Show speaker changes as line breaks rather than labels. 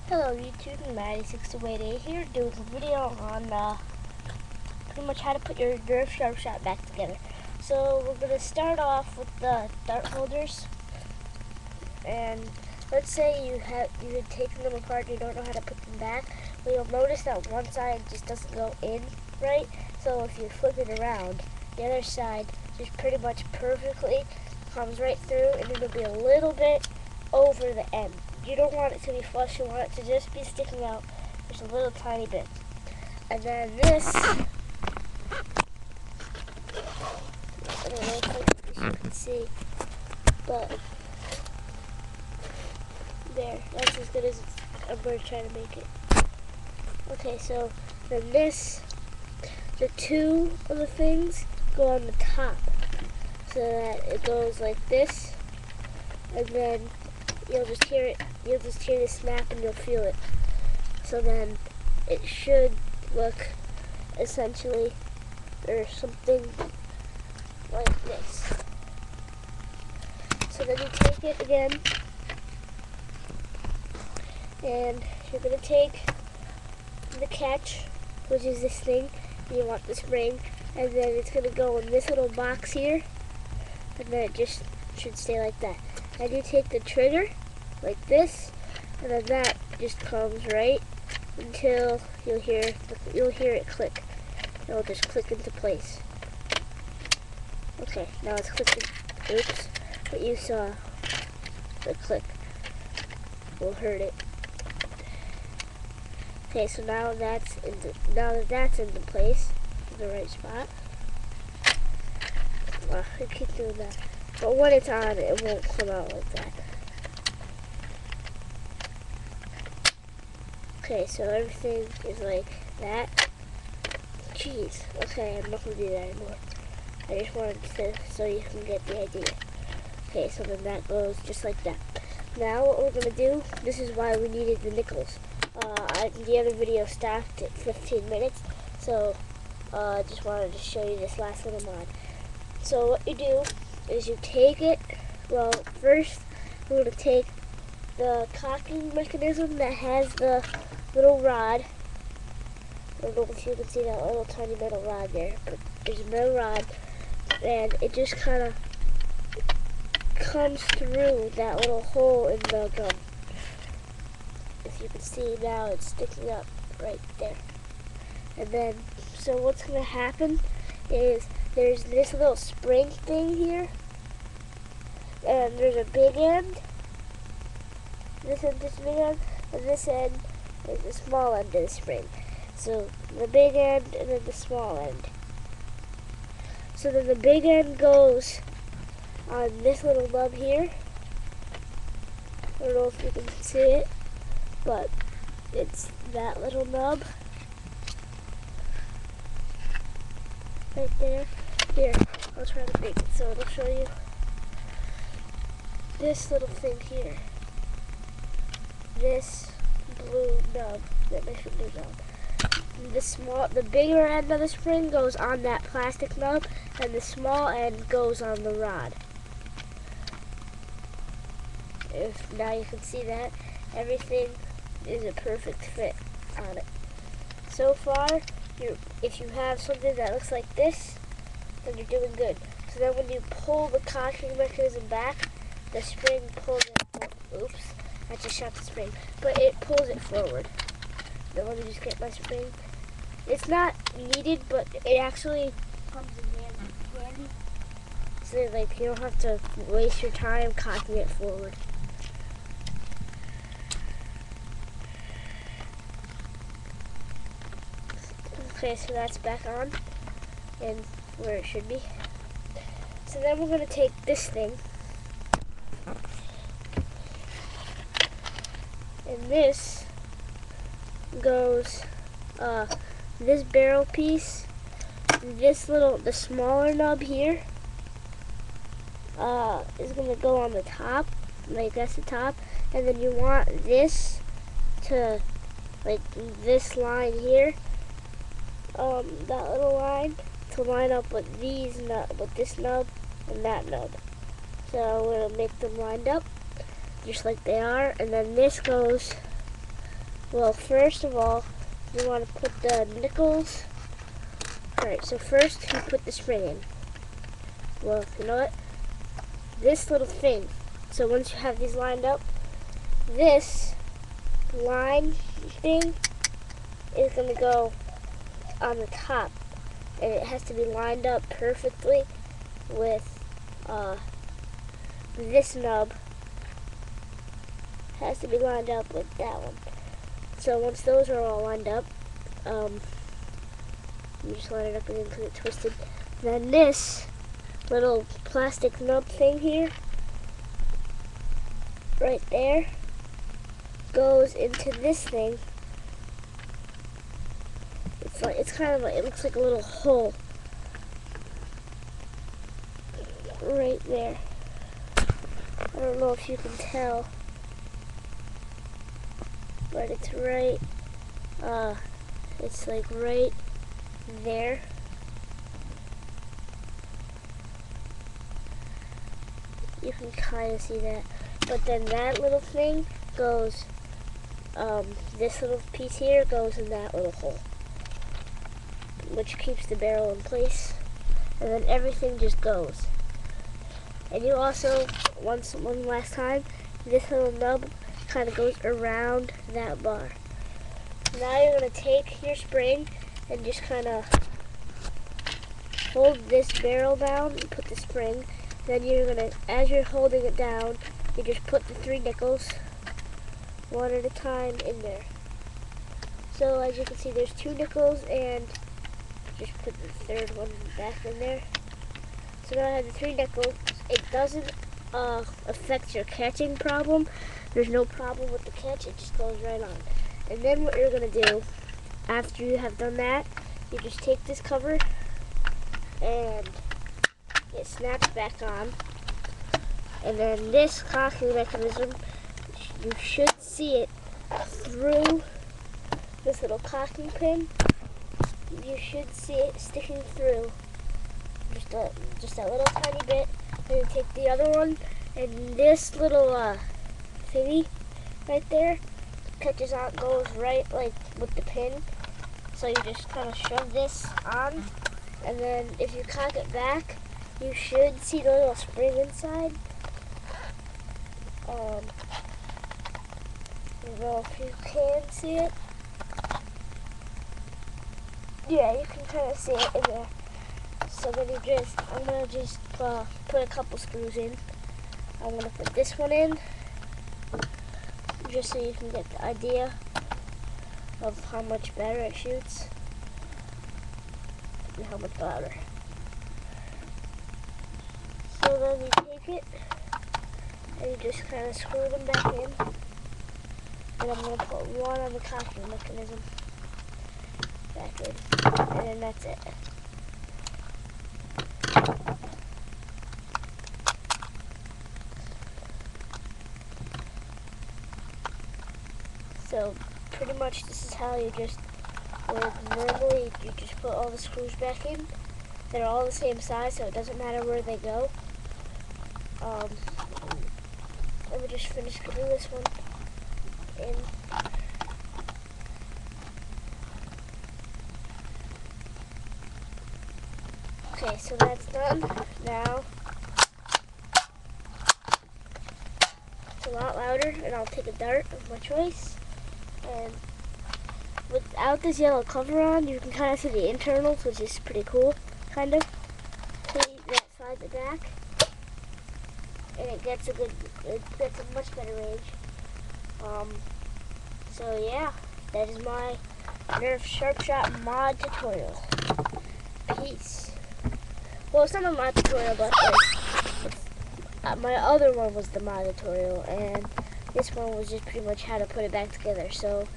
Hello YouTube, Maddie6288 here doing a video on pretty much how to put your Nerf Sharp Shot back together. So we're going to start off with the dart holders, and let's say you had taken them apart and you don't know how to put them back. Well, you'll notice that one side just doesn't go in right, so if you flip it around, the other side just pretty much perfectly comes right through, and it'll be a little bit over the end. You don't want it to be flush, you want it to just be sticking out just a little tiny bit. And then this, I don't know if you can see, but there, that's as good as I'm going to try to make it. Okay, so then this, the two of the things go on the top, so that it goes like this, and then you'll just hear the snap and you'll feel it. So then it should look essentially or something like this. So then you take it again, and you're going to take the catch, which is this thing, and you want the spring, and then it's going to go in this little box here, and then it just should stay like that. And you take the trigger like this, and then that just comes right until you'll hear it click. It'll just click into place. Okay, now it's clicking. Oops, but you saw the click will hurt it. Okay, so now that that's into place, in the right spot. Well, I keep doing that. But when it's on, it won't come out like that. Okay, so everything is like that. Jeez. Okay, I'm not going to do that anymore. I just wanted to, so you can get the idea. Okay, so then that goes just like that. Now what we're going to do, this is why we needed the nickels. The other video stopped at 15 minutes, so I just wanted to show you this last little mod. So what you do is you take it, well, first we're going to take the cocking mechanism that has the little rod. I don't know if you can see that little tiny metal rod there, but there's a metal rod, and it just kind of comes through that little hole in the gum. If you can see now, it's sticking up right there. And then, so what's going to happen is there's this little spring thing here, and there's a big end. This end is the big end, and this end is the small end of the spring. So the big end and then the small end. So then the big end goes on this little nub here. I don't know if you can see it, but it's that little nub right there. Here, I'll try to make it so it'll show you this little thing here. This blue nub that my finger's on. The bigger end of the spring goes on that plastic nub, and the small end goes on the rod. If now you can see that everything is a perfect fit on it. So far, if you have something that looks like this, then you're doing good. So then when you pull the cocking mechanism back, the spring pulls it. Oh, oops, I just shot the spring, but it pulls it forward. Then let me just get my spring. It's not needed, but it actually comes in handy. So like you don't have to waste your time cocking it forward. Okay, so that's back on and where it should be. So then we're going to take this thing, and this goes, this barrel piece, the smaller nub here, is going to go on the top, like that's the top, and then you want this to, like this line here, that little line, to line up with this nub and that nub. So we're going to make them lined up just like they are, and then this goes Well, first of all, you want to put the nickels. Alright, so first you put the spring in. Well, you know what? This little thing. So once you have these lined up, this line thing is going to go on the top. And it has to be lined up perfectly with this nub. Has to be lined up with that one. So once those are all lined up, you just line it up again because it's twisted. Then this little plastic nub thing here, right there, goes into this thing. It's kind of like, it looks like a little hole right there. I don't know if you can tell, but it's right, it's like right there. You can kind of see that. But then that little thing goes, this little piece here goes in that little hole, which keeps the barrel in place. And then everything just goes. And you also, one last time, this little nub kind of goes around that bar. Now you're going to take your spring and just kind of hold this barrel down and put the spring. Then you're going to, as you're holding it down, you just put the 3 nickels one at a time in there. So as you can see, there's 2 nickels, and just put the 3rd one back in there. So now I have the 3 nickels. It doesn't affect your catching problem. There's no problem with the catch. It just goes right on. And then what you're going to do after you have done that, you just take this cover and it snaps back on. And then this cocking mechanism, you should see it through this little cocking pin. You should see it sticking through just a little tiny bit. Then you take the other one, and this little thingy right there catches on, goes right like with the pin. So you just kind of shove this on, and then if you cock it back, you should see the little spring inside. I don't know if you can see it. Yeah, you can kind of see it in there. So then I'm going to just put a couple screws in. I'm going to put this one in, just so you can get the idea of how much better it shoots and how much louder. So then you take it and you just kind of screw them back in. And I'm going to put one on the cocking mechanism back in, and then that's it. So pretty much this is how you just would normally, you just put all the screws back in. They're all the same size, so it doesn't matter where they go. Let me just finish gluing this one in. Okay, so that's done. Now it's a lot louder, and I'll take a dart of my choice. And without this yellow cover on, you can kind of see the internals, which is pretty cool, kind of. See that side to back, and it gets a much better range. So yeah, that is my Nerf Sharp Shot mod tutorial. Peace. Well, it's not a mod tutorial, but my other one was the mod tutorial, and this one was just pretty much how to put it back together. So